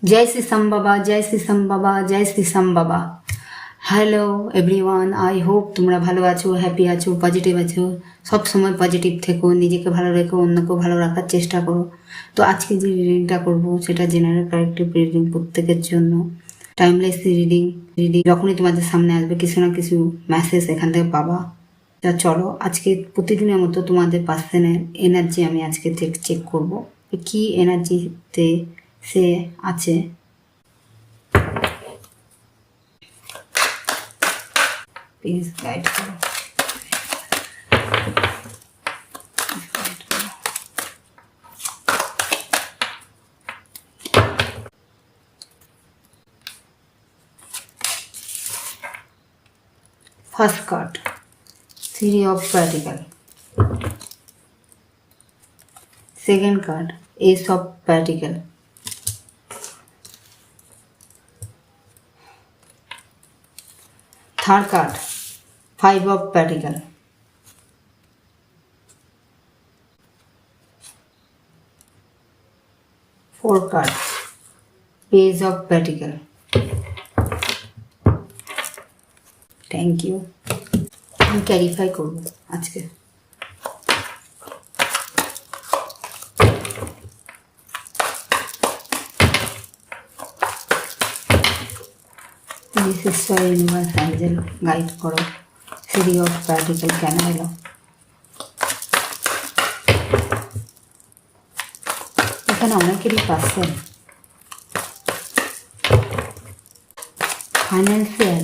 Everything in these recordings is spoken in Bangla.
जय श्री श्याम बाबा, जय श्री श्याम बाबा, जय श्री श्याम बाबा। হ্যালো এভরিওয়ান, আই হোপ তোমরা ভালো আছো, হ্যাপি আছো, পজিটিভ আছো। সব সময় পজিটিভ থেকো, নিজেকে ভালো রেখো, অন্যকেও ভালো রাখার চেষ্টা করো। তো আজকে যে রিডিংটা করবো সেটা জেনারেল কারেক্টিভ রিডিং প্রত্যেকের জন্য। টাইমলেস রিডিং যখনই তোমাদের সামনে আসবে কিছু না কিছু মেসেজ এখান থেকে পাবা। তা চলো আজকে প্রতিদিনের মতো তোমাদের পার্সনের এনার্জি আমি আজকে চেক করবো, কি এনার্জিতে সে আছে। প্লিজ গাইড করো। First card, three of প্যান্টিকল। Second card, S of প্যান্টিকল। Third card, five of প্যান্টিকল। Fourth card, page of pentacle. Thank you. আমি ক্যারিফাই করব আজকে। দিস ঈশ্বর ইউনিভার্স অ্যাঞ্জেল গাইড করো, থ্রি অফ প্যান্টিকল কেন এলো। এখানে অনেকেরই পাচ্ছেন ফাইন্যান্সিয়াল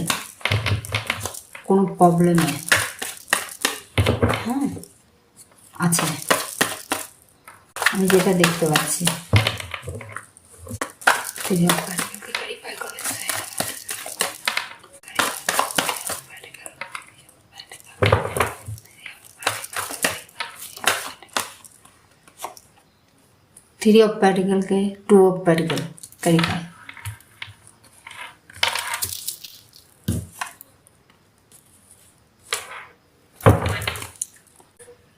কোনো প্রবলেমে হ্যাঁ আছে, আমি যেটা দেখতে পাচ্ছি। थ्री ऑफ पेंटिकल के two of pentacle clarify.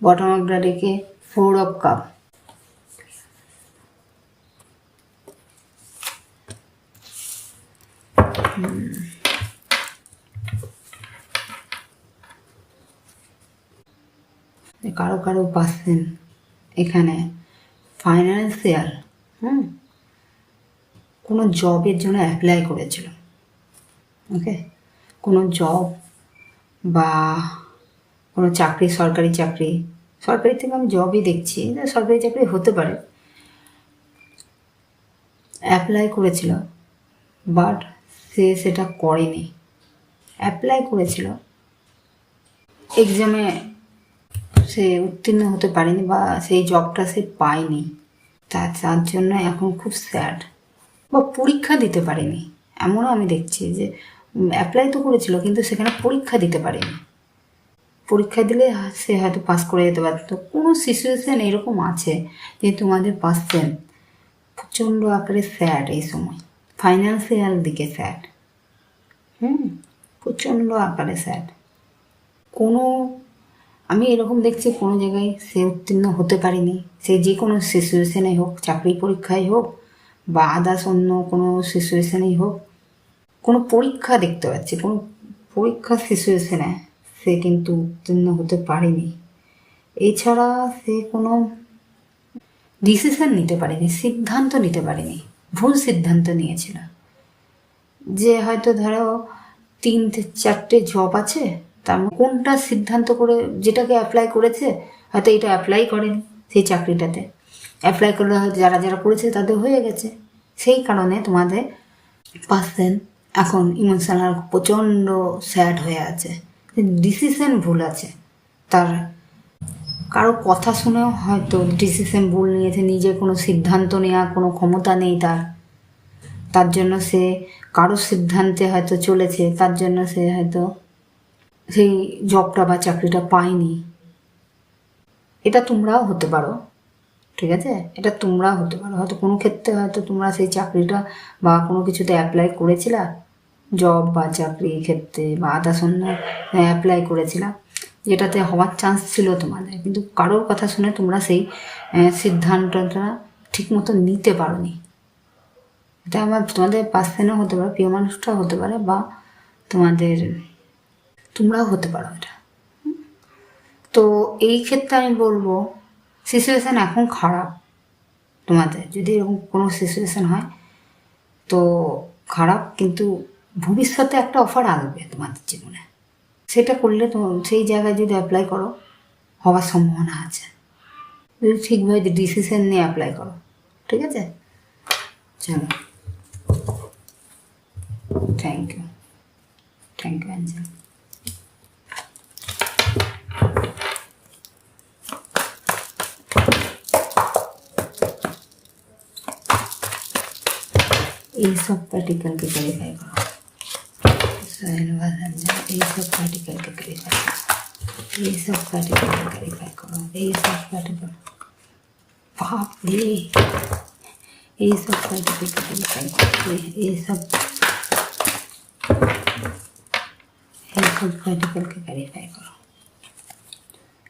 Bottom of the deck के फोर ऑफ कप। কারো কারো পাচ্ছেন এখানে ফাইন্যান্সিয়াল কোনো জবের জন্য অ্যাপ্লাই করেছিল। ওকে, কোনো জব বা কোনো চাকরি, সরকারি চাকরি, সরকারি থেকে আমি জবই দেখছি, সরকারি চাকরি হতে পারে, অ্যাপ্লাই করেছিল বাট সে সেটা করেনি। অ্যাপ্লাই করেছিল, এক্সামে সে উত্তীর্ণ হতে পারেনি বা সেই জবটা সে পায়নি, তার জন্য এখন খুব স্যাড। বা পরীক্ষা দিতে পারেনি, এমনও আমি দেখছি যে অ্যাপ্লাই তো করেছিল কিন্তু সেখানে পরীক্ষা দিতে পারেনি। পরীক্ষা দিলে সে হয়তো পাস করে যেতে পারতো। কোনো সিচুয়েশান এরকম আছে যে তোমাদের পাচ্ছেন প্রচণ্ড আকারে স্যাড এই সময়, ফাইন্যান্সিয়াল দিকে স্যাড, প্রচণ্ড আকারে স্যাড। কোনো আমি এরকম দেখছি কোনো জায়গায় সে উত্তীর্ণ হতে পারেনি, সে যে কোনো সিচুয়েশানে হোক, চাকরি পরীক্ষায় হোক বা আদার্স অন্য কোনো সিচুয়েশানেই হোক, কোনো পরীক্ষা দেখতে পাচ্ছি, কোনো পরীক্ষা সিচুয়েশানে সে কিন্তু উত্তীর্ণ হতে পারেনি। এছাড়া সে কোনো ডিসিশন নিতে পারেনি, সিদ্ধান্ত নিতে পারেনি, ভুল সিদ্ধান্ত নিয়েছিল। যে হয়তো ধরো 3-4টে জব আছে, তার কোনটা সিদ্ধান্ত করে যেটাকে অ্যাপ্লাই করেছে হয়তো এটা অ্যাপ্লাই করেনি, সেই চাকরিটাতে অ্যাপ্লাই করলে হয়তো যারা যারা করেছে তাদের হয়ে গেছে। সেই কারণে তোমাদের পার্সন এখন ইমোশনাল প্রচণ্ড স্যাড হয়ে আছে, ডিসিশন ভুল আছে তার। কারো কথা শুনেও হয়তো ডিসিশন ভুল নিয়েছে, নিজের কোনো সিদ্ধান্ত নেওয়ার কোনো ক্ষমতা নেই তার জন্য সে কারো সিদ্ধান্তে হয়তো চলেছে, তার জন্য সে হয়তো সেই জবটা বা চাকরিটা পায়নি। এটা তোমরাও হতে পারো, ঠিক আছে, এটা তোমরাও হতে পারো। হয়তো কোনো ক্ষেত্রে হয়তো তোমরা সেই চাকরিটা বা কোনো কিছুতে অ্যাপ্লাই করেছিলা, জব বা চাকরি ক্ষেত্রে বা আদার্স অন্য অ্যাপ্লাই করেছিলা, যেটাতে হওয়ার চান্স ছিল তোমাদের, কিন্তু কারোর কথা শুনে তোমরা সেই সিদ্ধান্তটা ঠিকমতো নিতে পারোনি। এটা আমার তোমাদের পার্সনও হতে পারে, প্রিয় মানুষটাও হতে পারে, বা তোমরাও হতে পারো এটা। তো এই ক্ষেত্রে আমি বলবো সিচুয়েশান এখন খারাপ। তোমাদের যদি এরকম কোনো সিচুয়েশান হয় তো খারাপ, কিন্তু ভবিষ্যতে একটা অফার আসবে তোমাদের জীবনে। সেটা করলে তো সেই জায়গায় যদি অ্যাপ্লাই করো হওয়ার সম্ভাবনা আছে, যদি ঠিকভাবে ডিসিশন নিয়ে অ্যাপ্লাই করো। ঠিক আছে, চলো, থ্যাংক ইউ অ্যাঞ্জেল। এই सब पार्टिकल के क्वालिफाई करो, এই सब पार्टिकल के क्वालिफाई करो, এই सब पार्टिकल के क्वालिफाई करो, এই सब पार्टिकल, बाप रे, এই सब पार्टिकल के क्वालिफाई करो, এই सब पार्टिकल के क्वालिफाई करो।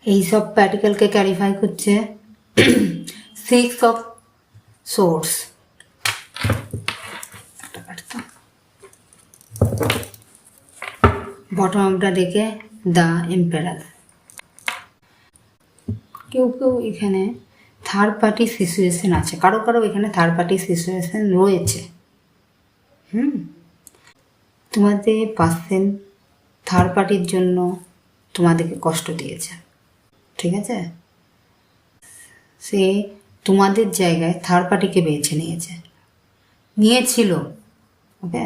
এই सब पार्टिकल के क्वालिफाई করছে 6 of swords। বটম অফটা দেখে দ্য এম্পারার। কেউ কেউ এখানে থার্ড পার্টি সিচুয়েশন আছে, কারো কারো এখানে থার্ড পার্টি সিচুয়েশন রয়েছে। তোমাদের পার্সন থার্ড পার্টির জন্য তোমাদেরকে কষ্ট দিয়েছে। ঠিক আছে, সে তোমাদের জায়গায় থার্ড পার্টিকে বেছে নিয়েছিল। ওকে,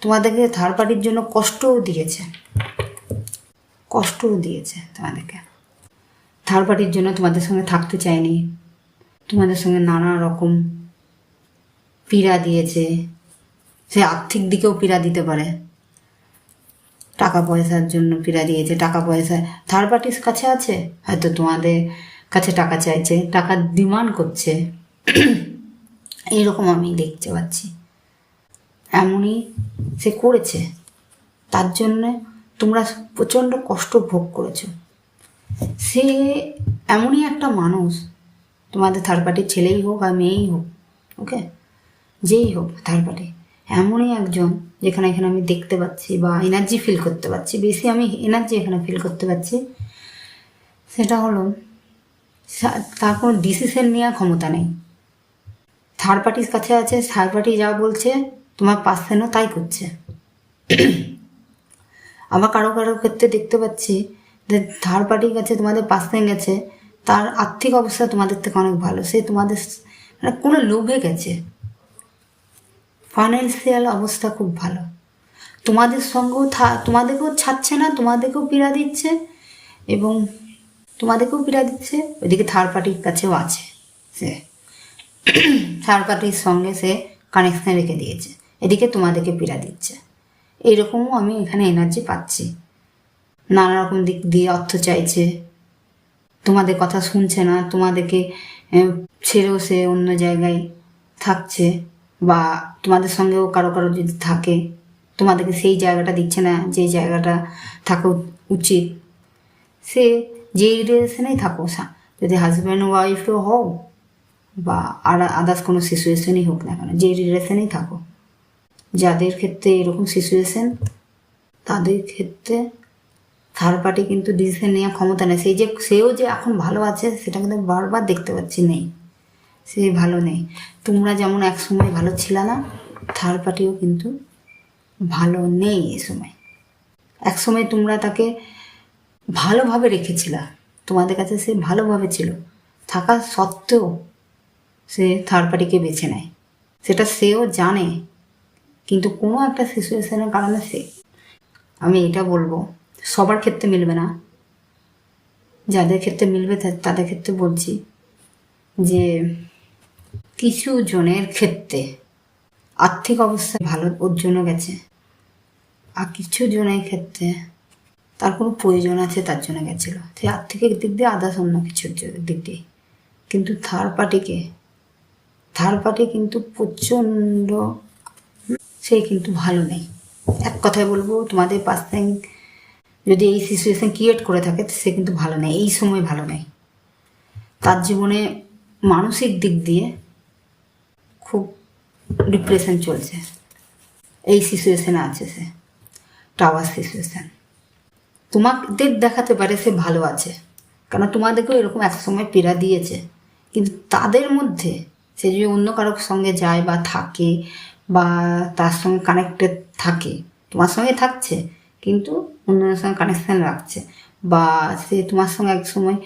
তোমাদেরকে থার্ড পার্টির জন্য কষ্টও দিয়েছে তোমাদেরকে। থার্ড পার্টির জন্য তোমাদের সঙ্গে থাকতে চায়নি, তোমাদের সঙ্গে নানা রকম পীড়া দিয়েছে। সে আর্থিক দিকেও পীড়া দিতে পারে, টাকা পয়সার জন্য পীড়া দিয়েছে। টাকা পয়সা থার্ড পার্টির কাছে আছে, হয়তো তোমাদের কাছে টাকা চাইছে, টাকা ডিমান্ড করছে, এইরকম আমি দেখতে পাচ্ছি। এমনই সে করেছে, তার জন্যে তোমরা প্রচণ্ড কষ্ট ভোগ করেছো। সে এমনই একটা মানুষ, তোমাদের থার্ড পার্টির ছেলেই হোক আর মেয়েই হোক, ওকে, যেই হোক থার্ড পার্টি, এমনই একজন যেখানে এখানে আমি দেখতে পাচ্ছি বা এনার্জি ফিল করতে পারছি, বেশি আমি এনার্জি এখানে ফিল করতে পারছি। সেটা হলো তার কোনো ডিসিশন নেওয়ার ক্ষমতা নেই। থার্ড পার্টির কাছে আছে, থার্ড পার্টি যা বলছে তোমার পার্সনও তাই করছে। আবার কারো কারো ক্ষেত্রে দেখতে পাচ্ছি যে থার্ড পার্টির কাছে তোমাদের পার্সন গেছে, তার আর্থিক অবস্থা তোমাদের থেকে অনেক ভালো, সে তোমাদের মানে কোনো লোভে গেছে, ফাইন্যান্সিয়াল অবস্থা খুব ভালো, তোমাদের সঙ্গেও তোমাদেরকেও ছাড়ছে না, তোমাদেরকেও পীড়া দিচ্ছে এবং তোমাদেরকেও পীড়া দিচ্ছে। ওইদিকে থার্ড পার্টির কাছেও আছে, সে থার্ড পার্টির সঙ্গে সে কানেকশন রেখে দিয়েছে, এদিকে তোমাদেরকে পীড়া দিচ্ছে। এইরকমও আমি এখানে এনার্জি পাচ্ছি। নানা রকম দিক দিয়ে অর্থ চাইছে, তোমাদের কথা শুনছে না, তোমাদেরকে ছেড়েও সে অন্য জায়গায় থাকছে, বা তোমাদের সঙ্গেও কারো কারো যদি থাকে তোমাদেরকে সেই জায়গাটা দিচ্ছে না যে জায়গাটা থাকা উচিত। সে যেই রিলেশনেই থাকো, যদি হাজব্যান্ড ওয়াইফও হোক বা আদার্স কোনো সিচুয়েশনই হোক না কেন, যে রিলেশনেই থাকো, যাদের ক্ষেত্রে এরকম সিচুয়েশন, তাদের ক্ষেত্রে থার্ড পার্টি কিন্তু ডিসিশন নেওয়ার ক্ষমতা নেই। সেও যে এখন ভালো আছে সেটা কিন্তু বারবার দেখতে পাচ্ছি নেই, সে ভালো নেই। তোমরা যেমন এক সময় ভালো ছিল না, থার্ড পার্টিও কিন্তু ভালো নেই এ সময়। এক সময় তোমরা তাকে ভালোভাবে রেখেছিল, তোমাদের কাছে সে ভালোভাবে ছিল, থাকা সত্ত্বেও সে থার্ড পার্টিকে বেছে নেয়, সেটা সেও জানে, কিন্তু কোনো একটা সিচুয়েশনের কারণে আমি এটা বলবো সবার ক্ষেত্রে মিলবে না, যাদের ক্ষেত্রে মিলবে তাদের ক্ষেত্রে বলছি যে কিছু জনের ক্ষেত্রে আর্থিক অবস্থা ভালো ওর জন্য গেছে, আর কিছু জনের ক্ষেত্রে তার কোনো প্রয়োজন আছে তার জন্য গেছিলো, সে আর্থিক দিক দিয়ে আদার্স অন্য কিছুর দিক দিয়ে। কিন্তু থার্ড পার্টি কিন্তু প্রচণ্ড, সে কিন্তু ভালো নেই। এক কথায় বলবো তোমাদের পার্সন যদি এই সিচুয়েশন ক্রিয়েট করে থাকে সে কিন্তু ভালো নেই, এই সময় ভালো নেই। তার জীবনে মানসিক দিক দিয়ে খুব ডিপ্রেশন চলছে, এই সিচুয়েশানে আছে সে, টাওয়ার সিচুয়েশান। তোমাদের দেখাতে পারে সে ভালো আছে, কারণ তোমাদেরকেও এরকম এক সময় পীড়া দিয়েছে, কিন্তু তাদের মধ্যে সে যদি অন্য কারোর সঙ্গে যায় বা থাকে বা তার সঙ্গে কানেক্টেড থাকে, তোমার সঙ্গে থাকছে কিন্তু অন্যদের সঙ্গে কানেকশান রাখছে, বা সে তোমার সঙ্গে এক সময়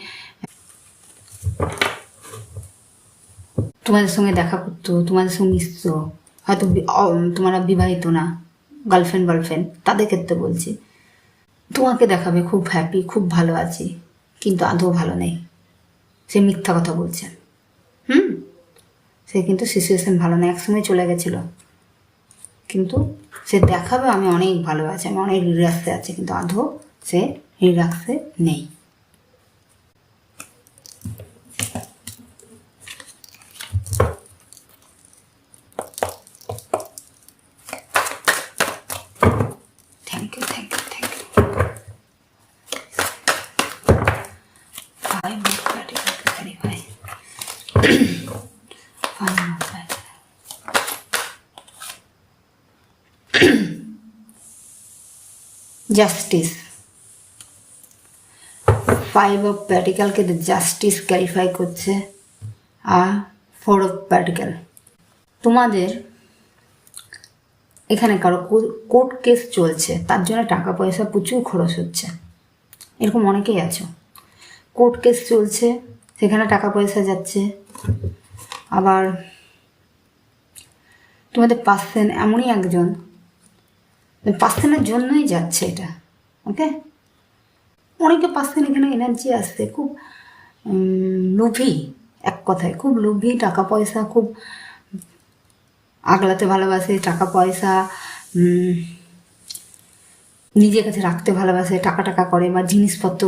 তোমাদের সঙ্গে দেখা করতো, তোমাদের সঙ্গে মিশতো, হয়তো তোমরা বিবাহিত না, গার্লফ্রেন্ড তাদের ক্ষেত্রে বলছি, তোমাকে দেখাবে খুব হ্যাপি, খুব ভালো আছি, কিন্তু আদৌ ভালো নেই, সে মিথ্যা কথা বলছে। সে কিন্তু সিচুয়েশান ভালো না, একসময় চলে গেছিলো, কিন্তু সে দেখাবে আমি অনেক ভালো আছি, আমি অনেক রিল্যাক্সে আছি, কিন্তু আদৌ সে রিল্যাক্সে নেই। Thank you. জাস্টিস, 5 অফ প্যাটিক্যালকে জাস্টিস ক্যারিফাই করছে, আর 4 অফ প্যাটিক্যাল। তোমাদের এখানে কারো কোর্ট কেস চলছে, তার জন্য টাকা পয়সা প্রচুর খরচ হচ্ছে, এরকম অনেকেই আছো। কোর্ট কেস চলছে, সেখানে টাকা পয়সা যাচ্ছে। আবার তোমাদের পার্সন এমনই একজন, পার্সনের জন্যই যাচ্ছে এটা, ওকে। অনেকে পার্সন এখানে এনার্জি আসছে, খুব লোভী, এক কথায় খুব লোভী, টাকা পয়সা খুব আগলাতে ভালোবাসে, টাকা পয়সা নিজের কাছে রাখতে ভালোবাসে, টাকা করে, বা জিনিসপত্র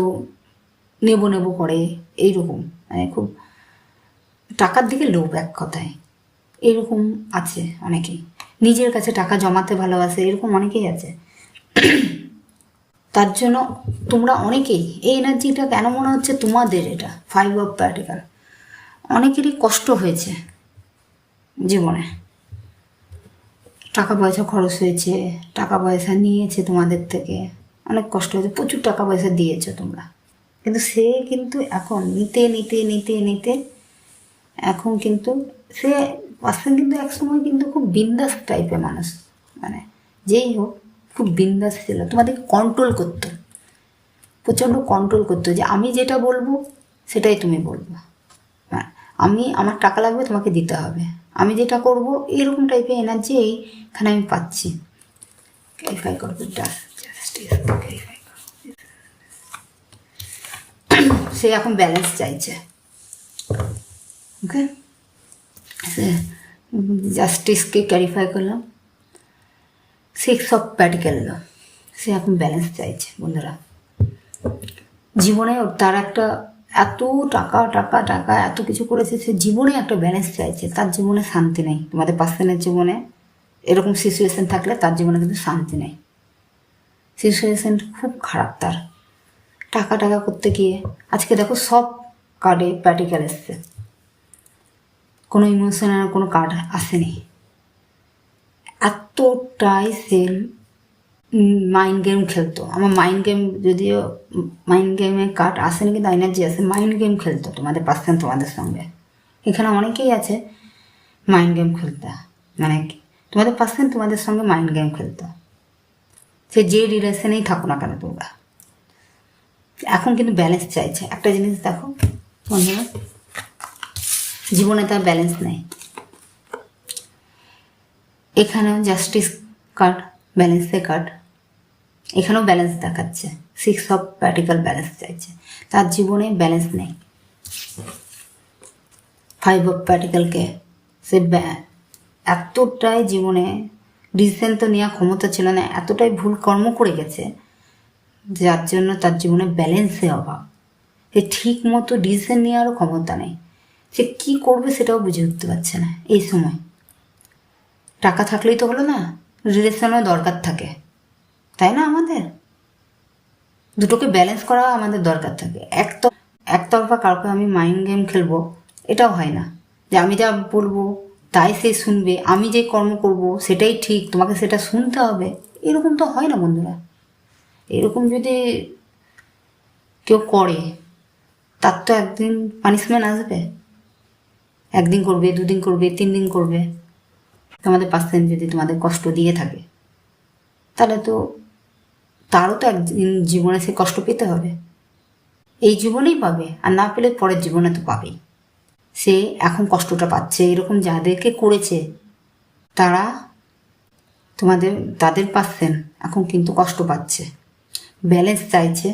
নেব করে, এইরকম, মানে খুব টাকার দিকে লোভ, এক কথায় এরকম আছে অনেকেই। নিজের কাছে টাকা জমাতে ভালোবাসে, এরকম অনেকেই আছে। তার জন্য তোমরা অনেকেই, এই এনার্জিটা কেন মনে হচ্ছে তোমাদের, এটা 5 অফ প্যাটিক্যাল, অনেকেরই কষ্ট হয়েছে জীবনে, টাকা পয়সা খরচ হয়েছে, টাকা পয়সা নিয়েছে তোমাদের থেকে, অনেক কষ্ট হয়েছে, প্রচুর টাকা পয়সা দিয়েছো তোমরা, কিন্তু সে কিন্তু এখন নিতে এখন কিন্তু সে পার্সন কিন্তু একসময় কিন্তু খুব বিন্দাস টাইপের মানুষ, মানে যেই হোক খুব বিন্দাস ছিল, তোমাদেরকে কন্ট্রোল করতো, প্রচণ্ড কন্ট্রোল করতো, যে আমি যেটা বলবো সেটাই তুমি বলবো, হ্যাঁ আমার টাকা লাগবে, তোমাকে দিতে হবে, আমি যেটা করব, এরকম টাইপের এনার্জি এইখানে আমি পাচ্ছি। ক্যারিফাই করবো, সে এখন ব্যালেন্স চাইছে, ওকে। জাস্টিসকে ক্যারিফাই করলাম, 6 অফ প্যাটিক্যাল, সে এখন ব্যালেন্স চাইছে। বন্ধুরা, জীবনে তার একটা এত টাকা এত কিছু করেছে, সে জীবনে একটা ব্যালেন্স চাইছে, তার জীবনে শান্তি নেই। তোমাদের পার্সনের জীবনে এরকম সিচুয়েশান থাকলে তার জীবনে কিন্তু শান্তি নেই, সিচুয়েশান খুব খারাপ তার। টাকা করতে গিয়ে আজকে দেখো সব কার্ডে প্র্যাকটিক্যাল এসছে, কোনো ইমোশনাল কোনো কার্ড আসেনি, এতটাই সে মাইন্ড গেম খেলতো। আমার মাইন্ড গেম, যদিও মাইন্ড গেমে কার্ড আসেনি কিন্তু এনার্জি আসে, মাইন্ড গেম খেলতো তোমাদের পার্সন তোমাদের সঙ্গে। এখানে অনেকেই আছে মাইন্ড গেম খেলতে, মানে তোমাদের পার্সন তোমাদের সঙ্গে মাইন্ড গেম খেলতো, সে যে রিলেশনেই থাকো না কেন তোমরা। এখন কিন্তু ব্যালেন্স চাইছে। একটা জিনিস দেখো বন্ধুরা, জীবনে তার ব্যালেন্স নেই। এখানেও জাস্টিস কার্ড, ব্যালেন্সের কার্ড, এখানেও ব্যালেন্স দেখাচ্ছে, 6 অফ প্যাটিক্যাল ব্যালেন্স চাইছে, তার জীবনে ব্যালেন্স নেই। 5 অফ প্যাটিক্যালকে সে এতটাই জীবনে ডিসিশন তো নেওয়ার ক্ষমতা ছিল না, এতটাই ভুল কর্ম করে গেছে, যার জন্য তার জীবনে ব্যালেন্সের অভাব। সে ঠিক মতো ডিসিশন নেওয়ারও ক্ষমতা নেই, সে কী করবে সেটাও বুঝে উঠতে পারছে না এই সময়। টাকা থাকলেই তো হলো না, রিলেশনও দরকার থাকে, তাই না? আমাদের দুটোকে ব্যালেন্স করা আমাদের দরকার থাকে। একতরফা কাউকে আমি মাইন্ড গেম খেলবো, এটাও হয় না, যে আমি যা বলবো তাই সে শুনবে, আমি যে কর্ম করব সেটাই ঠিক, তোমাকে সেটা শুনতে হবে, এরকম তো হয় না বন্ধুরা। এরকম যদি কেউ করে তার তো একদিন পানিশমেন্ট আসবে। একদিন করবে, দুদিন করবে, 3 দিন করবে। তোমাদের পার্সেন্ট যদি তোমাদের কষ্ট দিয়ে থাকে তাহলে তো তারও তো একদিন জীবনে সে কষ্ট পেতে হবে। এই জীবনেই পাবে, আর না পেলে পরের জীবনে তো পাবেই। সে এখন কষ্টটা পাচ্ছে, এরকম যাদেরকে করেছে তারা তাদের পার্সেন্ট এখন কিন্তু কষ্ট পাচ্ছে, ব্যালেন্স চাইছে।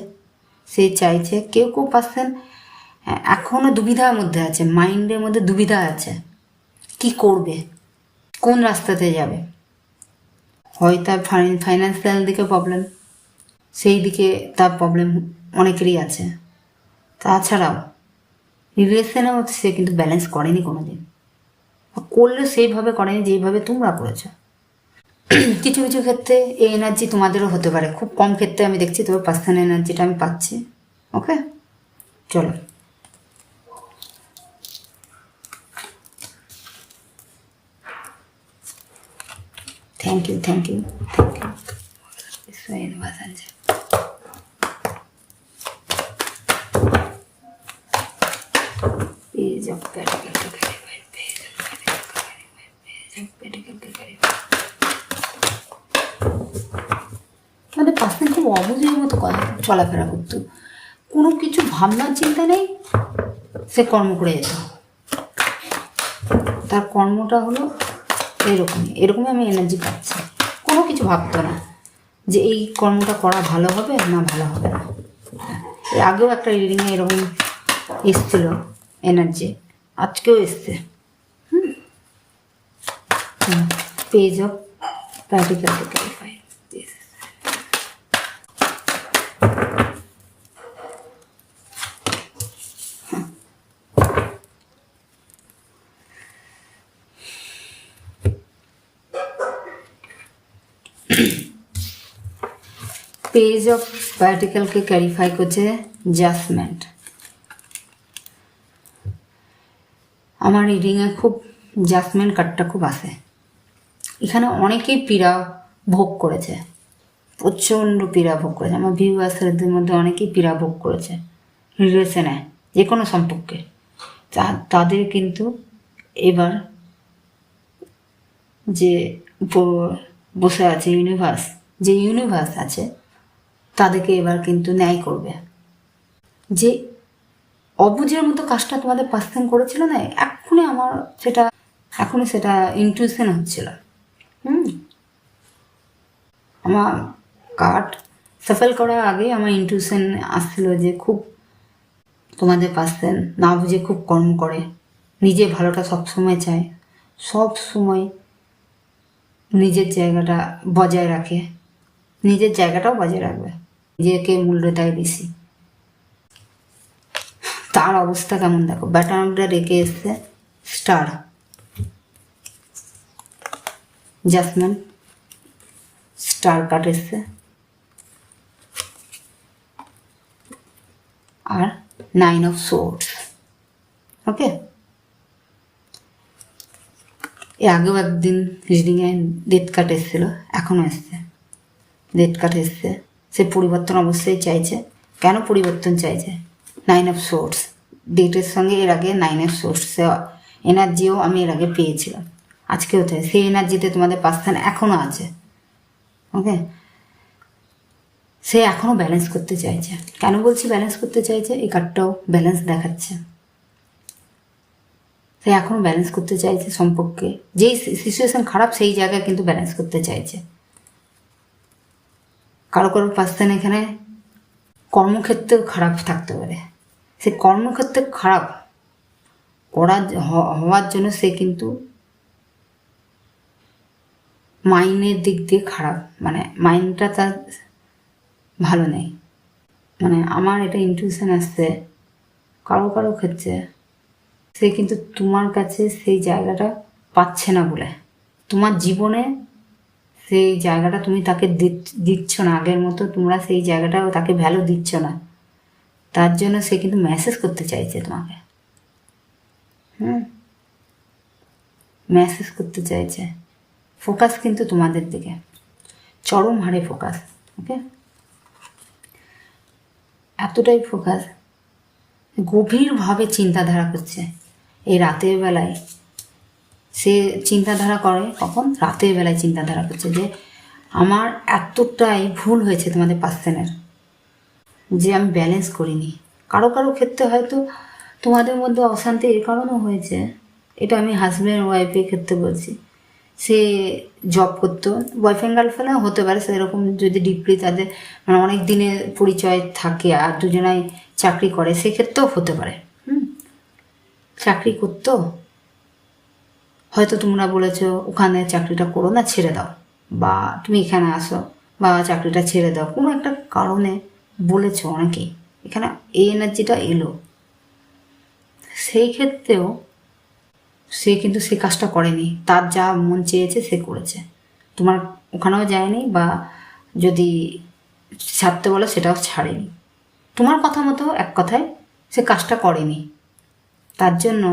সে চাইছে, কেউ কেউ পার্সেন্ট এখনও দুবিধার মধ্যে আছে, মাইন্ডের মধ্যে দুবিধা আছে, কি করবে, কোন রাস্তাতে যাবে। হয় তার ফাইন্যান্সিয়াল দিকে প্রবলেম, সেই দিকে তার প্রবলেম অনেকেরই আছে। তাছাড়াও রিলেশনেও সে কিন্তু ব্যালেন্স করেনি কোনো দিন, করলে সেইভাবে করেনি যেইভাবে তোমরা করেছো। কিছু কিছু ক্ষেত্রে এই এনার্জি তোমাদেরও হতে পারে, খুব কম ক্ষেত্রে আমি দেখছি, তবে পার্সোনাল এনার্জিটা আমি পাচ্ছি। ওকে, চলো। Thank you, thank you, thank you. Page of पेडिकल के মানে পার্সন খুব অবুঝের মতো চলাফেরা করতো, কোনো কিছু ভাবনার চিন্তা নেই, সে কর্ম করে যেত। তার কর্মটা হলো এরকমই আমি এনার্জি পাচ্ছি। কোনো কিছু ভাবতো না যে এই কর্মটা করা ভালো হবে না ভালো হবে না। এর আগেও একটা রিডিংয়ে এরকম এসছিল এনার্জি, আজকেও এসছে। Page of practical to clarify. Page of প্র্যাকটিক্যালকে ক্যারিফাই করছে জাজমেন্ট। আমার রিডিংয়ে খুব জাজমেন্ট কার্ডটা খুব আসে। এখানে অনেকেই পীড়া ভোগ করেছে, প্রচণ্ড পীড়া ভোগ করেছে। আমার ভিউয়ার্সদের মধ্যে অনেকেই পীড়া ভোগ করেছে রিলেশনে, যে কোনো সম্পর্কে। তাদের কিন্তু এবার যে বসে আছে ইউনিভার্স আছে, তাদেরকে এবার কিন্তু ন্যায় করবে। যে অবুঝের মতো কাজটা তোমাদের পার্সন করেছিল না, এখনই সেটা ইনটিউশন হচ্ছিল। আমার কার্ড সাফল করার আগে আমার ইনটিউশন আসছিল যে খুব তোমাদের পার্সন না বুঝে খুব কর্ম করে, নিজের ভালোটা সবসময় চায়, সব সময় নিজের জায়গাটা বজায় রাখে, নিজের জায়গাটাও বজায় রাখবে, নিজেকে মূল্য দেয় বেশি। তার অবস্থা কেমন দেখো, ব্যাটারনটা রেখে এসছে স্টার, জাজমেন্ট, স্টার কাট এসছে, আর 9 অফ সোর্ডস। ওকে, এর আগেও একদিন রিডিংয়ে ডেথ কাট এসেছিল, এখনও এসছে ডেথ কাট এসছে। সে পরিবর্তন অবশ্যই চাইছে। কেন পরিবর্তন চাইছে? 9 অফ সোর্স, ডেটের সঙ্গে এর আগে 9 অফ সোর্স এনার্জিও আমি এর আগে পেয়েছিলাম, আজকেও তাই। সেই এনার্জিতে তোমাদের পার্সন এখনও আছে। ওকে, সে এখনও ব্যালেন্স করতে চাইছে। কেন বলছি ব্যালেন্স করতে চাইছে? এই কার্ডটাও ব্যালেন্স দেখাচ্ছে। সে এখনও ব্যালেন্স করতে চাইছে সম্পর্কে, যেই সিচুয়েশন খারাপ সেই জায়গায় কিন্তু ব্যালেন্স করতে চাইছে। কারো পার্সন এখানে কর্মক্ষেত্রেও খারাপ থাকতে পারে, সে কর্মক্ষেত্রে খারাপ হওয়ার জন্য সে কিন্তু মাইন্ডের দিক দিয়ে খারাপ, মানে মাইন্ডটা তার ভালো নেই। মানে আমার এটা ইনটিউশন আসছে, কারো ক্ষেত্রে সে কিন্তু তোমার কাছে সেই জায়গাটা পাচ্ছে না বলে, তোমার জীবনে সেই জায়গাটা তুমি তাকে দিচ্ছ না, আগের মতো তোমরা সেই জায়গাটা তাকে ভ্যালু দিচ্ছ না। তার জন্য সে কিন্তু মেসেজ করতে চাইছে তোমাকে। মেসেজ করতে চাইছে। ফোকাস কিন্তু তোমাদের দিকে, চরম হারে ফোকাস। ওকে, এতটাই ফোকাস, গভীরভাবে চিন্তাধারা করছে এই রাতের বেলায়। সে চিন্তাধারা করে কখন? রাতের বেলায় চিন্তাধারা করছে যে আমার এতটাই ভুল হয়েছে তোমাদের পার্সনের, যে আমি ব্যালেন্স করিনি। কারো কারো ক্ষেত্রে হয়তো তোমাদের মধ্যে অশান্তি এর কারণেও হয়েছে, এটা আমি হাজব্যান্ড ওয়াইফের ক্ষেত্রে বলছি। সে জব করতো, বয়ফ্রেন্ড গার্লফ্রেন্ডও হতে পারে সেরকম, যদি ডিপলি তাদের মানে অনেক দিনের পরিচয় থাকে আর দুজনাই চাকরি করে, সেক্ষেত্রেও হতে পারে। চাকরি করতো, হয়তো তোমরা বলেছো ওখানে চাকরিটা করো না, ছেড়ে দাও, বা তুমি এখানে আসো, বা চাকরিটা ছেড়ে দাও, কোনো একটা কারণে বলেছো অনেকেই। এখানে এই এনার্জিটা এলো, সেই ক্ষেত্রেও সে কিন্তু সে কাজটা করেনি, তার যা মন চেয়েছে সে করেছে, তোমার ওখানেও যায়নি, বা যদি ছাড়তে বলো সেটাও ছাড়েনি, তোমার কথা মতো এক কথায় সে কাজটা করেনি। তার জন্য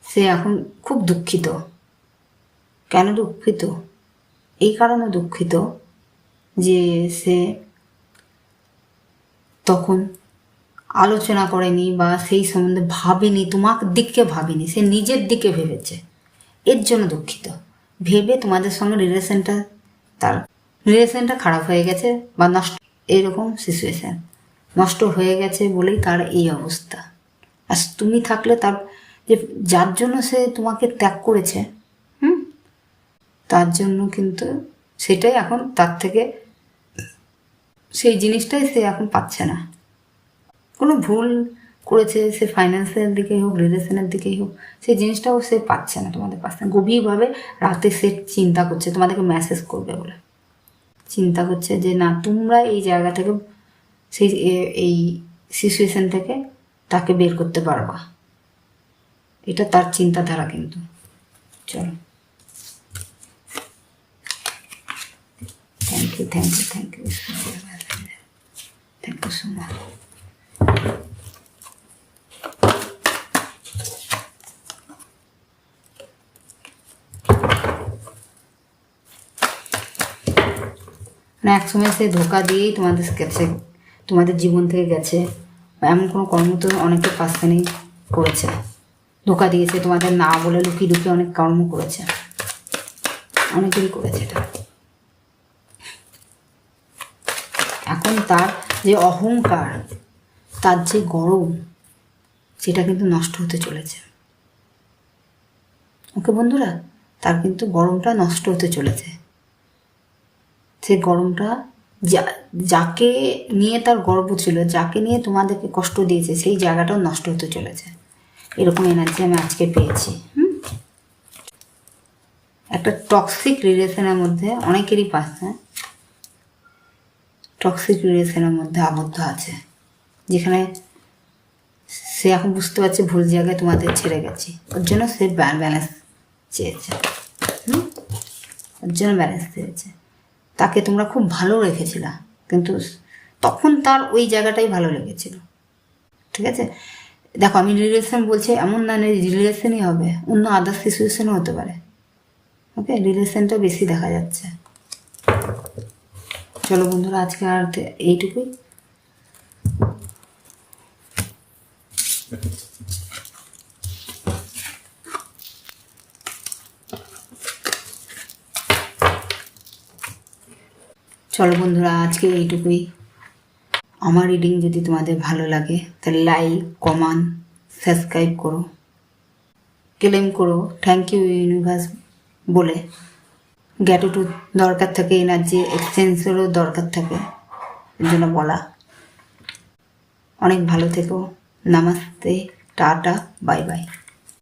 সে এখন খুব দুঃখিত। কেন দুঃখিত? এই কারণে দুঃখিত যে সে তখন আলোচনা করেনি বা সেই সম্বন্ধে ভাবেনি, তোমার দিককে ভাবেনি, সে নিজের দিকে ভেবেছে, এর জন্য দুঃখিত। ভেবে তোমাদের সঙ্গে তার রিলেশনটা খারাপ হয়ে গেছে বা নষ্ট, এইরকম সিচুয়েশান নষ্ট হয়ে গেছে বলেই তার এই অবস্থা। আর তুমি থাকলে তার যে যার জন্য সে তোমাকে ত্যাগ করেছে, তার জন্য কিন্তু সেটাই এখন তার থেকে সেই জিনিসটাই সে এখন পাচ্ছে না। কোনো ভুল করেছে সে, ফাইন্যান্সিয়াল দিকেই হোক, রিলেশনের দিকেই হোক, সেই জিনিসটাও সে পাচ্ছে না তোমাদের পাশে। গভীরভাবে রাতে সে চিন্তা করছে, তোমাদেরকে মেসেজ করবে বলে চিন্তা করছে যে না, তোমরা এই জায়গা থেকে, সেই এই সিচুয়েশান থেকে তাকে বের করতে পারবা, এটা তার চিন্তাধারা কিন্তু। চলো, thank you, thank you, thank you, thank you so much. মানে একসময় সে ধোকা দিয়েই তোমাদের কাছে, তোমাদের জীবন থেকে গেছে। এমন কোনো কর্ম তো অনেকের পার্সনই করেছে, ধোকা দিয়েছে, তোমাদের না বলে লুকিয়ে লুকিয়ে অনেক কর্ম করেছে, অনেকেরই করেছে এটা। এখন তার যে অহংকার, তার যে গরম, সেটা কিন্তু নষ্ট হতে চলেছে। ওকে বন্ধুরা, তার কিন্তু গরমটা নষ্ট হতে চলেছে। সেই গরমটা, যাকে নিয়ে তার গর্ব ছিল, যাকে নিয়ে তোমাদেরকে কষ্ট দিয়েছে, সেই জায়গাটাও নষ্ট হতে চলেছে। এরকম এনার্জি আমি আজকে পেয়েছি। একটা টক্সিক রিলেশনের মধ্যে অনেকেরই পাশে টক্সিক রিলেশনের মধ্যে আবদ্ধ আছে, যেখানে সে এখন বুঝতে পারছে ভুল জায়গায় তোমাদের ছেড়ে গেছি, ওর জন্য সে ব্যালেন্স চেয়েছে। ওর জন্য ব্যালেন্স চেয়েছে। তাকে তোমরা খুব ভালো রেখেছিল, কিন্তু তখন তার ওই জায়গাটাই ভালো লেগেছিল। ঠিক আছে, দেখো আমি রিলেশন বলছি, এমন না রিলেশনই হবে, অন্য আদার্স সিচুয়েশনও হতে পারে। ওকে, রিলেশনটা বেশি দেখা যাচ্ছে। চলো বন্ধুরা, আজকে আর এইটুকুই। চলো বন্ধুরা, আজকে এইটুকুই। আমার রিডিং যদি তোমাদের ভালো লাগে তাহলে লাইক, কমেন্ট, সাবস্ক্রাইব করো, ক্লেম করো থ্যাংক ইউ ইউনিভার্স বলে। গ্র্যাটিটিউড দরকার থাকে, এনার্জি এক্সচেঞ্জেরও দরকার থাকে, এর জন্য বলা। অনেক ভালো থেকো। Namaste, tata, bye bye.